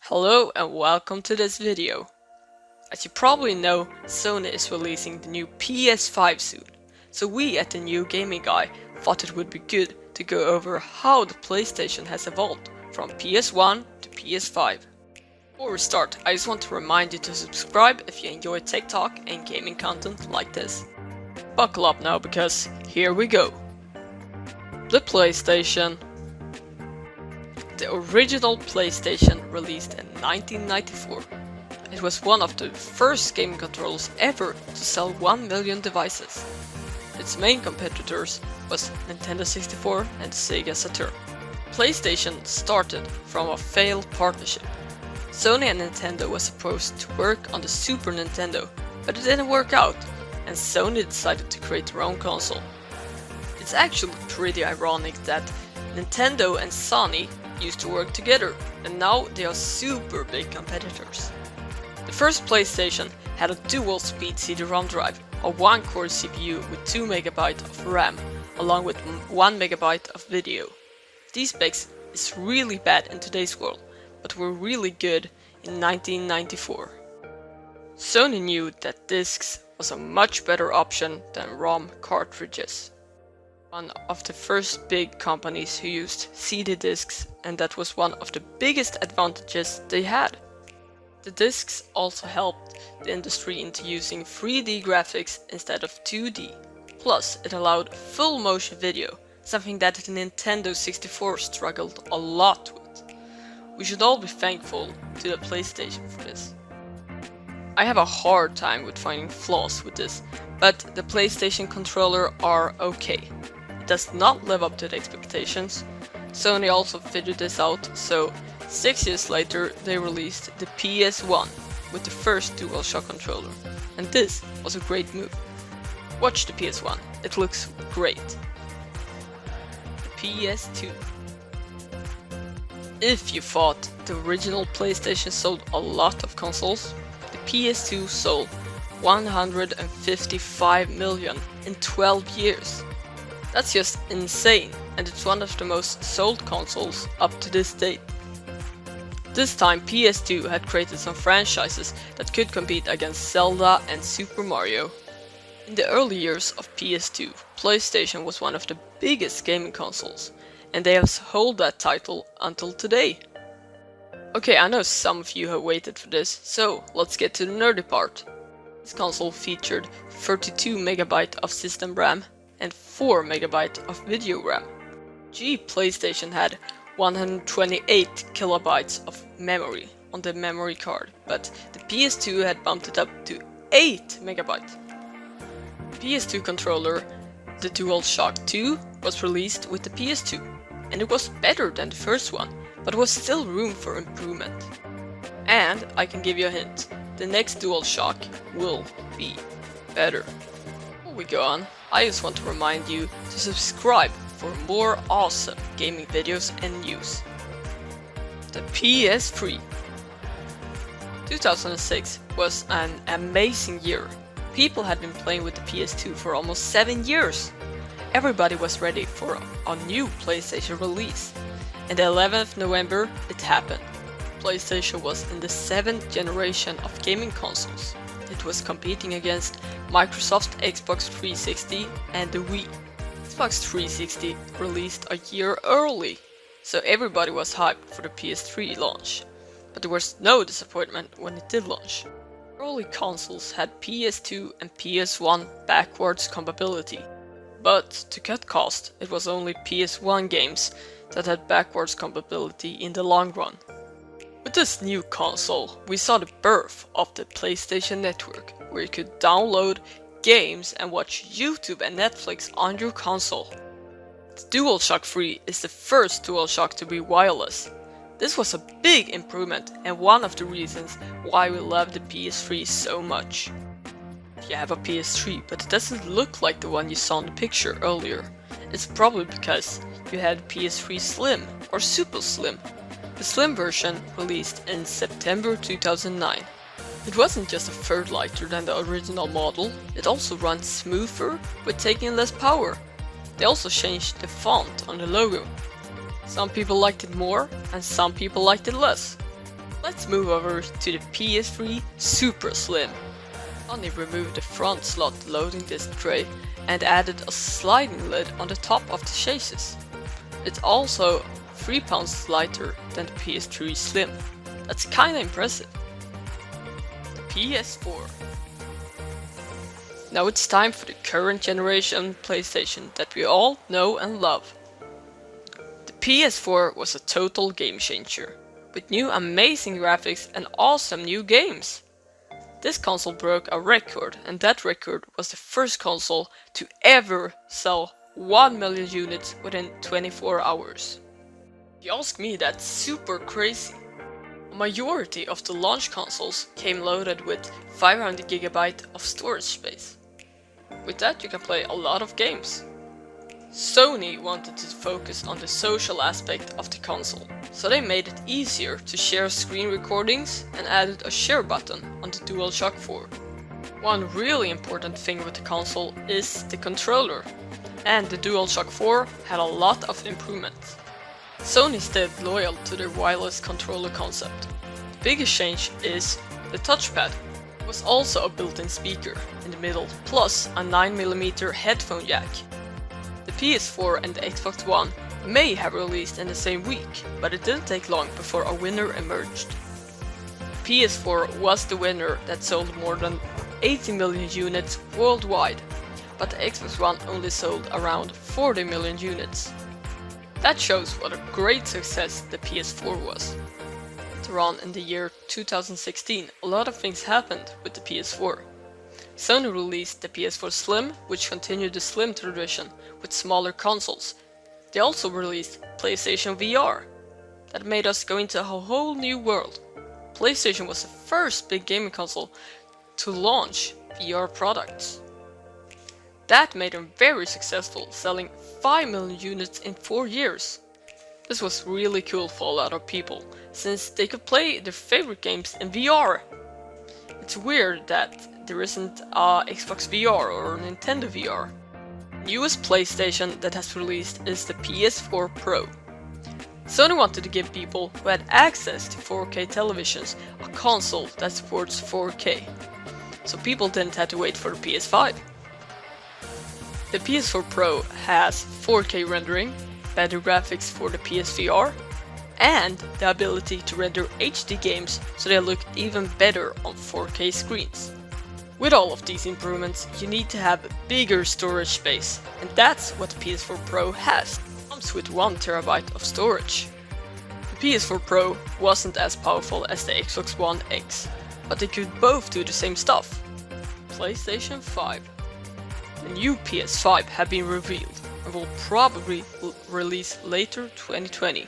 Hello and welcome to this video. As you probably know, Sony is releasing the new Ps5 soon, so we at the NewGamingGuy thought it would be good to go over how the PlayStation has evolved from Ps1 to Ps5. Before we start, I just want to remind you to subscribe if you enjoy tech talk and gaming content like this. Buckle up now because here we go. The PlayStation. The original PlayStation released in 1994. It was one of the first gaming controllers ever to sell 1 million devices. Its main competitors was Nintendo 64 and Sega Saturn. PlayStation started from a failed partnership. Sony and Nintendo were supposed to work on the Super Nintendo, but it didn't work out, and Sony decided to create their own console. It's actually pretty ironic that Nintendo and Sony used to work together, and now they are super big competitors. The first PlayStation had a dual speed CD-ROM drive, a 1-core CPU with 2 MB of RAM, along with 1 MB of video. These specs is really bad in today's world, but were really good in 1994. Sony knew that discs was a much better option than ROM cartridges. One of the first big companies who used CD discs, and that was one of the biggest advantages they had. The discs also helped the industry into using 3D graphics instead of 2D. Plus, it allowed full motion video, something that the Nintendo 64 struggled a lot with. We should all be thankful to the PlayStation for this. I have a hard time with finding flaws with this, but the PlayStation controller are okay. It does not live up to the expectations. Sony also figured this out, so 6 years later they released the Ps1 with the first DualShock controller, and this was a great move. Watch the Ps1, it looks great. The Ps2. If you thought the original PlayStation sold a lot of consoles, the Ps2 sold 155 million in 12 years. That's just insane, and it's one of the most sold consoles up to this date. This time Ps2 had created some franchises that could compete against Zelda and Super Mario. In the early years of Ps2, PlayStation was one of the biggest gaming consoles, and they have held that title until today. Okay, I know some of you have waited for this, so let's get to the nerdy part. This console featured 32 MB of system RAM and 4 MB of video RAM. PlayStation had 128 KB of memory on the memory card, but the Ps2 had bumped it up to 8 MB. Ps2 controller, the DualShock 2, was released with the Ps2, and it was better than the first one, but was still room for improvement. And I can give you a hint, the next DualShock will be better. Before we go on, I just want to remind you to subscribe for more awesome gaming videos and news. The Ps3. 2006 was an amazing year. People had been playing with the Ps2 for almost 7 years. Everybody was ready for a new PlayStation release. And the 11th November it happened. PlayStation was in the 7th generation of gaming consoles. It was competing against Microsoft's Xbox 360 and the Wii. Xbox 360 released a year early, so everybody was hyped for the PS3 launch. But there was no disappointment when it did launch. Early consoles had Ps2 and Ps1 backwards compatibility. But to cut cost, it was only Ps1 games that had backwards compatibility in the long run. With this new console, we saw the birth of the PlayStation Network, where you could download games and watch YouTube and Netflix on your console. The DualShock 3 is the first DualShock to be wireless. This was a big improvement and one of the reasons why we love the Ps3 so much. If you have a Ps3 but it doesn't look like the one you saw in the picture earlier, it's probably because you had Ps3 Slim or Super Slim. The Slim version released in September 2009. It wasn't just a third lighter than the original model, it also runs smoother with taking less power. They also changed the font on the logo. Some people liked it more and some people liked it less. Let's move over to the Ps3 Super Slim. Sony removed the front slot loading disk tray and added a sliding lid on the top of the chassis. It's also 3 pounds lighter than the Ps3 Slim. That's kinda impressive. The PS4. Now it's time for the current generation PlayStation that we all know and love. The PS4 was a total game changer, with new amazing graphics and awesome new games. This console broke a record, and that record was the first console to ever sell 1 million units within 24 hours. If you ask me, that's super crazy. A majority of the launch consoles came loaded with 500 GB of storage space. With that you can play a lot of games. Sony wanted to focus on the social aspect of the console, so they made it easier to share screen recordings and added a share button on the DualShock 4. One really important thing with the console is the controller, and the DualShock 4 had a lot of improvements. Sony stayed loyal to their wireless controller concept. The biggest change is the touchpad. It was also a built-in speaker in the middle, plus a 9mm headphone jack. The PS4 and the Xbox One may have released in the same week, but it didn't take long before a winner emerged. The PS4 was the winner that sold more than 80 million units worldwide, but the Xbox One only sold around 40 million units. That shows what a great success the PS4 was. Later on in the year 2016, a lot of things happened with the PS4. Sony released the PS4 Slim, which continued the Slim tradition with smaller consoles. They also released PlayStation VR. That made us go into a whole new world. PlayStation was the first big gaming console to launch VR products. That made them very successful, selling 5 million units in 4 years. This was really cool for a lot of people, since they could play their favorite games in VR. It's weird that there isn't a Xbox VR or a Nintendo VR. The newest PlayStation that has released is the PS4 Pro. Sony wanted to give people who had access to 4K televisions a console that supports 4K, so people didn't have to wait for the PS5. The PS4 Pro has 4K rendering, better graphics for the PSVR, and the ability to render HD games so they look even better on 4K screens. With all of these improvements, you need to have bigger storage space, and that's what the PS4 Pro has. It comes with 1 TB of storage. The PS4 Pro wasn't as powerful as the Xbox One X, but they could both do the same stuff. PlayStation 5. The new PS5 have been revealed and will probably release later 2020.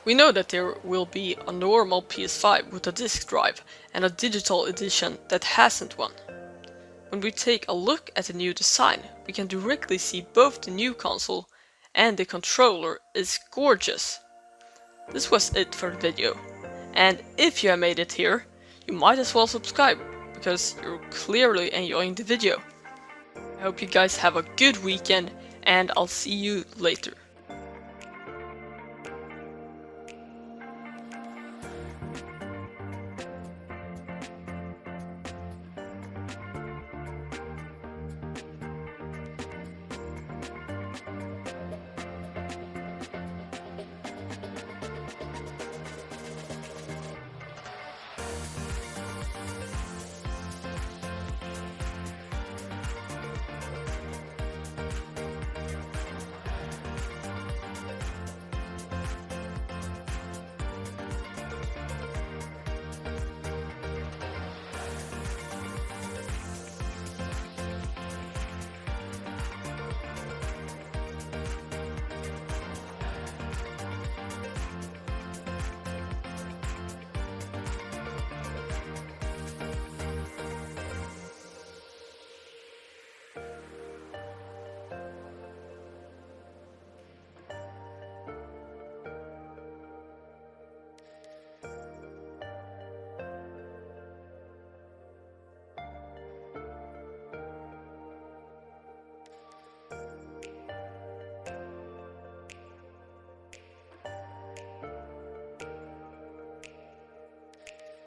We know that there will be a normal PS5 with a disc drive and a digital edition that hasn't one. When we take a look at the new design, we can directly see both the new console and the controller is gorgeous. This was it for the video, and if you have made it here, you might as well subscribe, because you're clearly enjoying the video. I hope you guys have a good weekend, and I'll see you later.